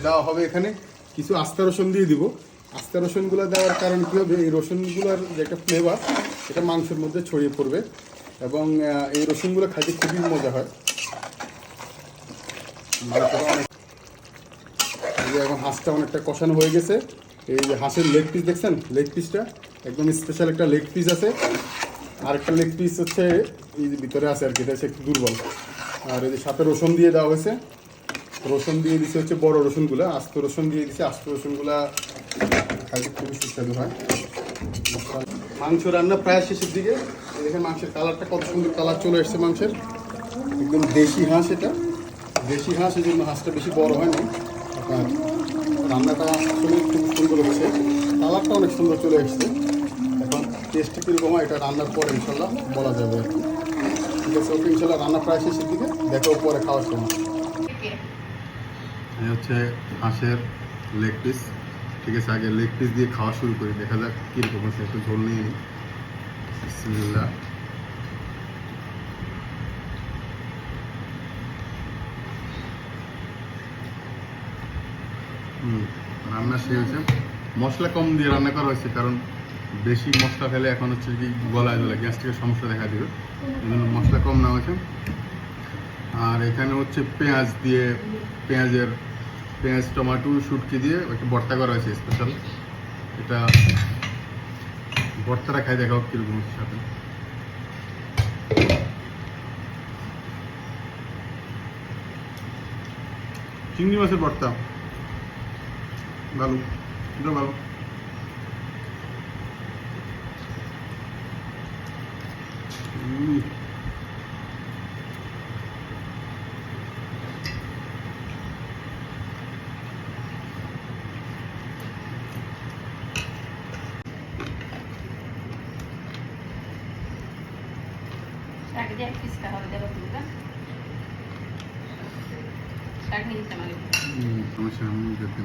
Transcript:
দেওয়া হবে এখানে কিছু আস্তা রসুন দিয়ে দিব। আস্তা রসুনগুলো দেওয়ার কারণ কী হবে, এই রসুনগুলোর যে একটা ফ্লেভার এটা মাংসের মধ্যে ছড়িয়ে পড়বে এবং এই রসুনগুলো খাইতে খুবই মজা হয়। এই যে এখন হাঁসটা অনেকটা কষানো হয়ে গেছে। এই যে হাঁসের লেগ পিস দেখছেন, লেগ পিসটা একদম স্পেশাল একটা লেগ পিস আছে। আরেকটা লেগ পিস হচ্ছে এই যে ভিতরে আছে আর কি, এটা হচ্ছে একটু দুর্বল। আর এই যে সাথে রসুন দিয়ে দেওয়া হয়েছে, রসুন দিয়ে দিচ্ছে হচ্ছে বড় রসুনগুলো, আস্ত রসুন দিয়ে দিচ্ছে। আস্ত রসুনগুলা খাইতে খুবই সুস্বাদু হয়। মাংস রান্না প্রায় শেষের দিকে। দেখেন মাংসের কালারটা কত সুন্দর কালার চলে এসছে মাংসের। একদম দেশি হাঁস, এটা দেশি হাঁস, এই জন্য হাঁসটা বেশি বড় হয় না। আপনার রান্নাটা আসলে খুব সুন্দর হচ্ছে, কালারটা অনেক সুন্দর চলে এসছে। এখন টেস্টটা কীরকম হয় এটা রান্নার পরে ইনশাল্লাহ বলা যাবে আর কি। ঠিক আছে, ওকে, ইনশাল্লাহ রান্না প্রায় শেষের দিকে, দেখো পরে খাওয়ার সময়। এই হচ্ছে হাঁসের লেগ পিস। ঠিক আছে, আগে লেগ পিস দিয়ে খাওয়া শুরু করি, দেখা যাক কীরকম হচ্ছে। একটু ঝোল নিয়ে নিই। বিসমিল্লাহ। রান্না শেষ হয়েছে। মশলা কম দিয়ে রান্না করা হয়েছে, কারণ বেশি মশলা খেলে এখন হচ্ছে কি গলায় গলায় গ্যাস্ট্রিকের সমস্যা দেখা দেবে, এই জন্য মশলা কম নেওয়া হয়েছে। আর এখানে হচ্ছে পেঁয়াজ দিয়ে, পেঁয়াজ টমেটো শুটকি দিয়ে একটা ভর্তা করা হয়েছে স্পেশাল। এটা ভর্তাটা খাই দেখাও কীরকম হচ্ছে। সাথে চিংড়ি মাছের ভর্তা, ভালো, এটা ভালো। সমস্যা আমি দেখতে